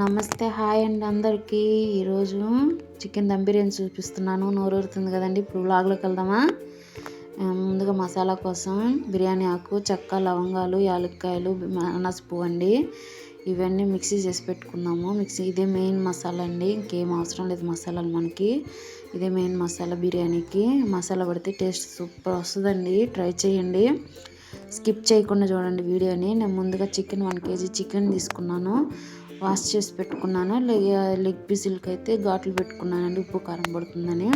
నమస్తే, హాయ్ అండి అందరికీ. ఈరోజు చికెన్ దమ్ బిర్యానీ చూపిస్తున్నాను. నోరూరుతుంది కదండి. ఇప్పుడు వ్లాగ్లోకి వెళ్దామా. ముందుగా మసాలా కోసం బిర్యానీ ఆకు, చెక్క, లవంగాలు, యాలక్కాయలు, అనాస పువ్వు అండి. ఇవన్నీ మిక్సీ చేసి పెట్టుకున్నాము. ఇదే మెయిన్ మసాలా అండి, ఇంకేం అవసరం లేదు మసాలాలు మనకి. ఇదే మెయిన్ మసాలా బిర్యానీకి. మసాలా పడితే టేస్ట్ సూపర్ వస్తుందండి, ట్రై చేయండి. స్కిప్ చేయకుండా చూడండి వీడియోని. నేను ముందుగా 1 kg చికెన్ తీసుకున్నాను, వాష్ చేసి పెట్టుకున్నాను. లెగ్ పీసులకి అయితే ఘాట్లు పెట్టుకున్నానండి, ఉప్పు కారం పడుతుందని.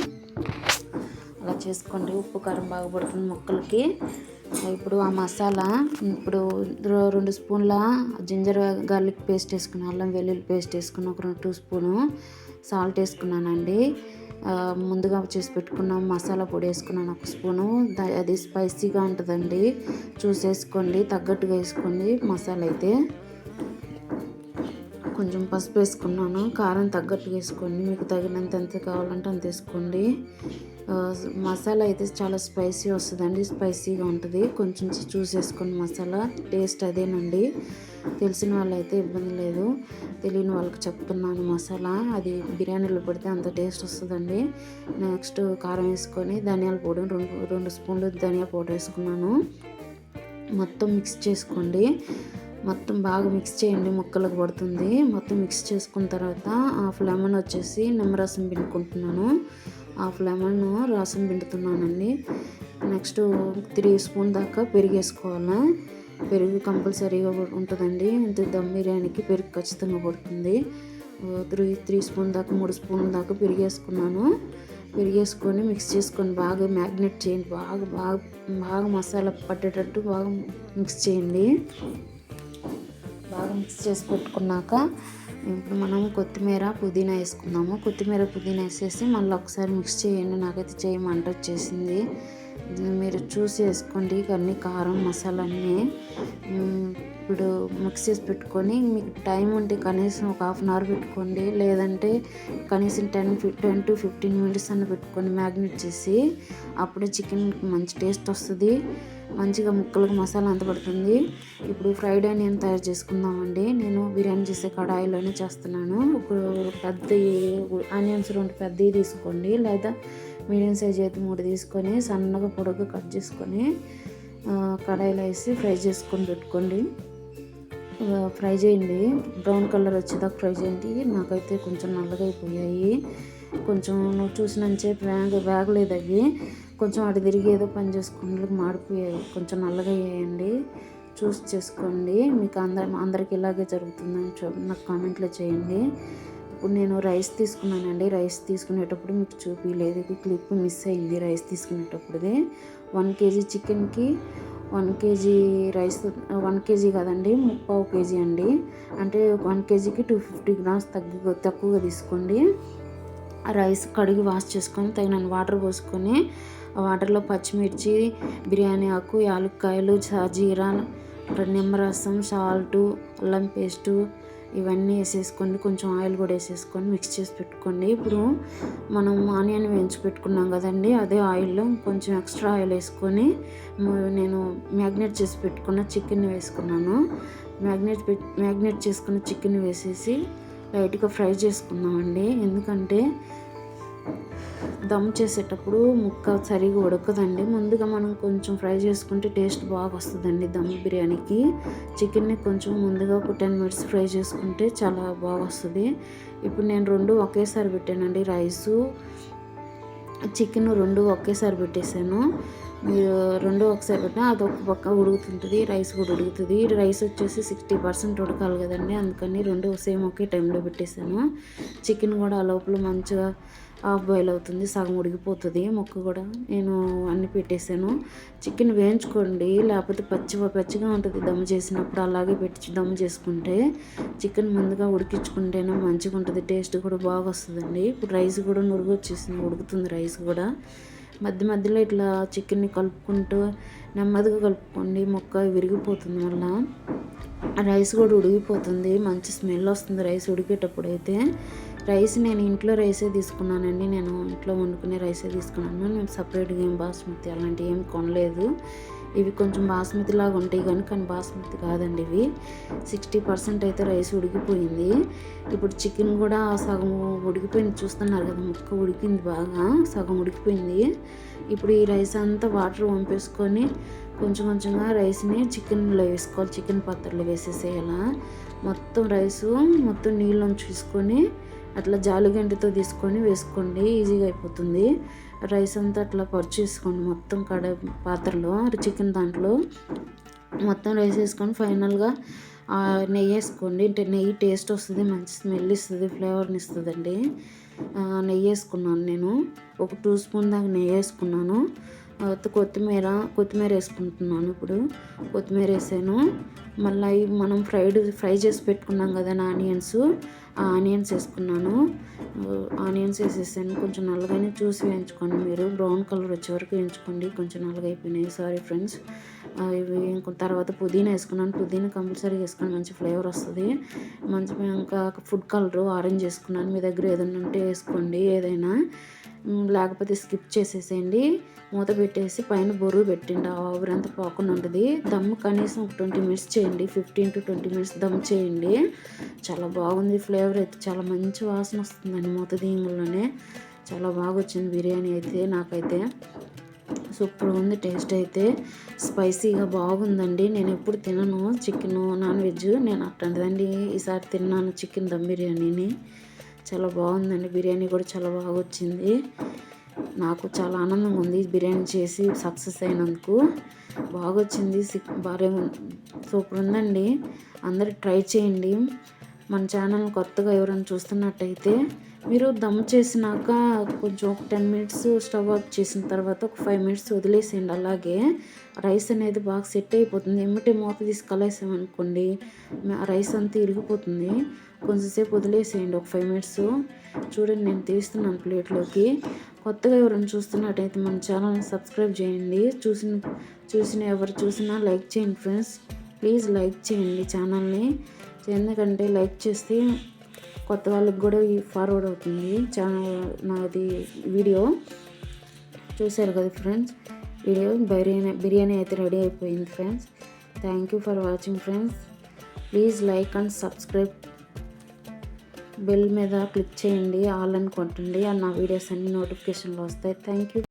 అలా చేసుకోండి, ఉప్పు కారం బాగా పడుతుంది ముక్కలకి. ఇప్పుడు ఆ మసాలా, ఇప్పుడు 2 స్పూన్ల జింజర్ గార్లిక్ పేస్ట్ వేసుకున్నాను, అల్లం వెల్లుల్లి పేస్ట్ వేసుకున్నాను, ఒక 2 స్పూను సాల్ట్ వేసుకున్నానండి. ముందుగా చేసి పెట్టుకున్న మసాలా పొడి వేసుకున్నాను 1 స్పూను. అది స్పైసీగా ఉంటుందండి, చూసేసుకోండి, తగ్గట్టుగా వేసుకోండి. మసాలా అయితే కొంచెం పసుపు వేసుకున్నాను, కారం తగ్గట్టుగా వేసుకోండి, మీకు తగినంత ఎంత కావాలంటే అంత వేసుకోండి. మసాలా అయితే చాలా స్పైసీ వస్తుందండి, స్పైసీగా ఉంటుంది. కొంచెం చూసేసుకోండి, మసాలా టేస్ట్ అదేనండి. తెలిసిన వాళ్ళైతే ఇబ్బంది లేదు, తెలియని వాళ్ళకి చెప్తున్నాను. మసాలా అది బిర్యానీలో పెడితే అంత టేస్ట్ వస్తుందండి. నెక్స్ట్ కారం వేసుకొని ధనియాల పొడి 2 స్పూన్లు ధనియా పౌడర్ వేసుకున్నాను. మొత్తం మిక్స్ చేసుకోండి, మొత్తం బాగా మిక్స్ చేయండి, ముక్కలకు పడుతుంది. మొత్తం మిక్స్ చేసుకున్న తర్వాత హాఫ్ లెమన్ వచ్చేసి నిమ్మరసం పిండుకుంటున్నాను. హాఫ్ లెమన్ రసం పిండుతున్నానండి. నెక్స్ట్ 3 స్పూన్ దాకా పెరుగు వేసుకోవాలి. పెరుగు కంపల్సరీగా ఉంటుందండి, దమ్ బిర్యానీకి పెరుగు ఖచ్చితంగా పడుతుంది. 3 స్పూన్ దాకా 3 స్పూన్ల దాకా పెరుగు వేసుకున్నాను. పెరిగేసుకొని మిక్స్ చేసుకొని బాగా మ్యాగ్నేట్ చేయండి. బాగా మసాలా పట్టేటట్టు బాగా మిక్స్ చేయండి. బాగా మిక్స్ చేసి పెట్టుకున్నాక ఇప్పుడు మనం కొత్తిమీర పుదీనా వేసుకున్నాము. కొత్తిమీర పుదీనా వేసేసి మళ్ళీ ఒకసారి మిక్స్ చేయండి. నాకైతే చేయమంట వచ్చేసింది, మీరు చూసి వేసుకోండి. అన్ని కారం మసాలా అన్నీ ఇప్పుడు మిక్స్ చేసి పెట్టుకొని, మీకు టైం ఉంటే కనీసం ఒక హాఫ్ అన్ అవర్ పెట్టుకోండి, లేదంటే కనీసం 10 to 15 minutes అన్న పెట్టుకొని మ్యాగ్నేట్ చేసి, అప్పుడే చికెన్ మంచి టేస్ట్ వస్తుంది, మంచిగా ముక్కలకు మసాలా అంత పడుతుంది. ఇప్పుడు ఫ్రైడ్ ఆనియన్ తయారు చేసుకుందామండి. నేను బిర్యానీ చేసే కడాయిలోనే చేస్తున్నాను. ఒక పెద్ద ఆనియన్స్ 2 పెద్దవి తీసుకోండి, లేదా మీడియం సైజ్ అయితే 3 తీసుకొని సన్నగా పొడవుగా కట్ చేసుకొని కడాయిలో వేసి ఫ్రై చేసుకొని పెట్టుకోండి. ఫ్రై చేయండి, బ్రౌన్ కలర్ వచ్చేదాకా ఫ్రై చేయండి. నాకైతే కొంచెం నల్లగా అయిపోయాయి, కొంచెం నువ్వు చూసినంచే వేగలేదు అవి. కొంచెం అటు తిరిగి ఏదో పని చేసుకుని మాడిపోయాయి, కొంచెం నల్లగా అయ్యాయండి. చూసి చేసుకోండి, మీకు అందరికి ఇలాగే జరుగుతుందని నాకు కామెంట్లో చేయండి. ఇప్పుడు నేను రైస్ తీసుకున్నానండి. రైస్ తీసుకునేటప్పుడు మీకు చూపించలేదు, క్లిప్ మిస్ అయింది. రైస్ తీసుకునేటప్పుడుది 1 kg చికెన్కి 1 kg రైస్, 1 kg కదండి, 3/4 kg అండి. అంటే 1 kgకి 250 grams తక్కువగా తీసుకోండి. ఆ రైస్ కడిగి వాష్ చేసుకొని తగిన వాటర్ పోసుకొని, ఆ వాటర్లో పచ్చిమిర్చి, బిర్యానీ ఆకు, యాలక్కాయలు, జీరా, నిమ్మరసం, సాల్టు, అల్లం పేస్టు ఇవన్నీ వేసేసుకోండి. కొంచెం ఆయిల్ కూడా వేసేసుకొని మిక్స్ చేసి పెట్టుకోండి. ఇప్పుడు మనం ఆనియన్ వేయించి పెట్టుకున్నాం కదండి, అదే ఆయిల్లో కొంచెం ఎక్స్ట్రా ఆయిల్ వేసుకొని నేను మ్యాగ్నేట్ చేసి పెట్టుకున్న చికెన్ వేసుకున్నాను. మ్యాగ్నేట్ చేసుకున్న చికెన్ వేసేసి లైట్గా ఫ్రై చేసుకున్నామండి. ఎందుకంటే దమ్ చేసేటప్పుడు ముక్క సరిగా ఉడకదండి. ముందుగా మనం కొంచెం ఫ్రై చేసుకుంటే టేస్ట్ బాగా వస్తుందండి దమ్ బిర్యానీకి. చికెన్ని కొంచెం ముందుగా ఒక 10 minutes ఫ్రై చేసుకుంటే చాలా బాగా వస్తుంది. ఇప్పుడు నేను 2 ఒకేసారి పెట్టానండి, రైసు చికెన్ 2 ఒకేసారి పెట్టేశాను. మీరు 2 ఒకసారి పెట్టినా అదొక పక్క ఉడుకుతుంటుంది, రైస్ కూడా ఉడుకుతుంది. రైస్ వచ్చేసి 60% ఉడకాలి కదండి, అందుకని 2 సేమ్ ఒకే టైంలో పెట్టేశాను. చికెన్ కూడా ఆ లోపల మంచిగా హాఫ్ బాయిల్ అవుతుంది, సగం ఉడికిపోతుంది. ముక్క కూడా నేను అన్నీ పెట్టేశాను. చికెన్ వేయించుకోండి, లేకపోతే పచ్చిగా ఉంటుంది దమ్ చేసినప్పుడు. అలాగే పెట్టి దమ్ చేసుకుంటే చికెన్ ముందుగా ఉడికించుకుంటేనే మంచిగా ఉంటుంది, టేస్ట్ కూడా బాగా వస్తుందండి. ఇప్పుడు రైస్ కూడా నురుగు వచ్చేసింది, ఉడుకుతుంది రైస్ కూడా. మధ్యలో ఇట్లా చికెన్ని కలుపుకుంటూ నెమ్మదిగా కలుపుకోండి, ముక్క విరిగిపోతుంది. మళ్ళీ రైస్ కూడా ఉడికిపోతుంది, మంచి స్మెల్ వస్తుంది రైస్ ఉడికేటప్పుడు అయితే. రైస్ నేను ఇంట్లో రైసే తీసుకున్నానండి, నేను ఇంట్లో వండుకునే రైసే తీసుకున్నాను. నేను సపరేట్గా ఏం బాస్మతి అలాంటివి ఏం కొనలేదు. ఇవి కొంచెం బాస్మతి లాగా ఉంటాయి కానీ బాస్మతి కాదండి ఇవి. 60% అయితే రైస్ ఉడికిపోయింది. ఇప్పుడు చికెన్ కూడా సగం ఉడికిపోయింది, చూస్తున్నారు కదా, ముక్క ఉడికింది, బాగా సగం ఉడికిపోయింది. ఇప్పుడు ఈ రైస్ అంతా వాటర్ వంపేసుకొని కొంచెంగా రైస్ని చికెన్లో వేసుకోవాలి. చికెన్ పాత్రలో వేసేసేయాల. మొత్తం రైసు మొత్తం నీళ్ళు చూసుకొని అట్లా జాలిగంటితో తీసుకొని వేసుకోండి, ఈజీగా అయిపోతుంది. రైస్ అంతా అట్లా పర్చేసుకోండి మొత్తం పాత్రలో, చికెన్ దాంట్లో మొత్తం రైస్ వేసుకొని ఫైనల్గా నెయ్యి వేసుకోండి. నెయ్యి టేస్ట్ వస్తుంది, మంచి స్మెల్ ఇస్తుంది, ఫ్లేవర్ని ఇస్తుందండి. నెయ్యి వేసుకున్నాను నేను, ఒక 2 స్పూన్ దాకా నెయ్యి వేసుకున్నాను. కొత్తిమీర వేసుకుంటున్నాను. ఇప్పుడు కొత్తిమీర వేసాను. మళ్ళీ మనం ఫ్రై చేసి పెట్టుకున్నాం కదా ఆనియన్స్ వేసుకున్నాను. ఆనియన్స్ వేసేసాను. కొంచెం నల్లగానే చూసి వేయించుకోండి, మీరు బ్రౌన్ కలర్ వచ్చే వరకు వేయించుకోండి. కొంచెం నల్లగా అయిపోయినాయి, సారీ ఫ్రెండ్స్. ఇవి తర్వాత పుదీనా వేసుకున్నాను. పుదీనా కంపల్సరీ వేసుకొని మంచి ఫ్లేవర్ వస్తుంది. ఇంకా ఫుడ్ కలర్ ఆరెంజ్ వేసుకున్నాను. మీ దగ్గర ఏదైనా ఉంటే వేసుకోండి, ఏదైనా లేకపోతే స్కిప్ చేసేసేయండి. మూత పెట్టేసి పైన బొరుగు పెట్టండి, ఆవిరంతా పోకుండా ఉంటుంది. దమ్ కనీసం ఒక 20 మినిట్స్ చేయండి, 15 to 20 మినిట్స్ దమ్ చేయండి. చాలా బాగుంది, ఫ్లేవర్ అయితే చాలా మంచి వాసన వస్తుందండి. మూత దీంట్లోనే చాలా బాగా వచ్చింది బిర్యానీ అయితే. నాకైతే సూపర్ ఉంది, టేస్ట్ అయితే స్పైసీగా బాగుందండి. నేను ఎప్పుడు తినను చికెన్ నాన్ వెజ్, నేను అట్లాంటిదండి ఈసారి తిన్నాను చికెన్ దమ్ బిర్యానీని. చాలా బాగుందండి, బిర్యానీ కూడా చాలా బాగా వచ్చింది. నాకు చాలా ఆనందంగా ఉంది బిర్యానీ చేసి సక్సెస్ అయినందుకు. బాగా వచ్చింది, బాగా సూపర్ ఉందండి. అందరూ ట్రై చేయండి. మన ఛానల్ కొత్తగా ఎవరైనా చూస్తున్నట్టయితే మీరు దమ్ చేసినాక కొంచెం ఒక 10 మినిట్స్ స్టవ్ ఆఫ్ చేసిన తర్వాత ఒక 5 మినిట్స్ వదిలేసేయండి. అలాగే రైస్ అనేది బాగా సెట్ అయిపోతుంది. ఎమ్మటే మూత తీసి కలేసామనుకోండి రైస్ అంతా ఇరిగిపోతుంది. కొంచెంసేపు వదిలేసేయండి, ఒక 5 మినిట్స్. చూడండి, నేను తీస్తున్నాను ప్లేట్లోకి. కొత్తగా ఎవరైనా చూస్తున్నట్టయితే మన ఛానల్ని సబ్స్క్రైబ్ చేయండి. ఎవరు చూసినా లైక్ చేయండి ఫ్రెండ్స్, ప్లీజ్ లైక్ చేయండి ఛానల్ని. ఎందుకంటే లైక్ చేస్తే కొత్త వాళ్ళకి కూడా ఫార్వర్డ్ అవుతుంది ఛానల్. నాది వీడియో చూశారు కదా ఫ్రెండ్స్, బిర్యానీ అయితే రెడీ అయిపోయింది friends. Thank you for watching friends. Please like and subscribe. Bell మీద క్లిక్ చేయండి, ఆల్ అని కొట్టండి, నా వీడియోస్ అన్ని నోటిఫికేషన్లు వస్తాయి. Thank you.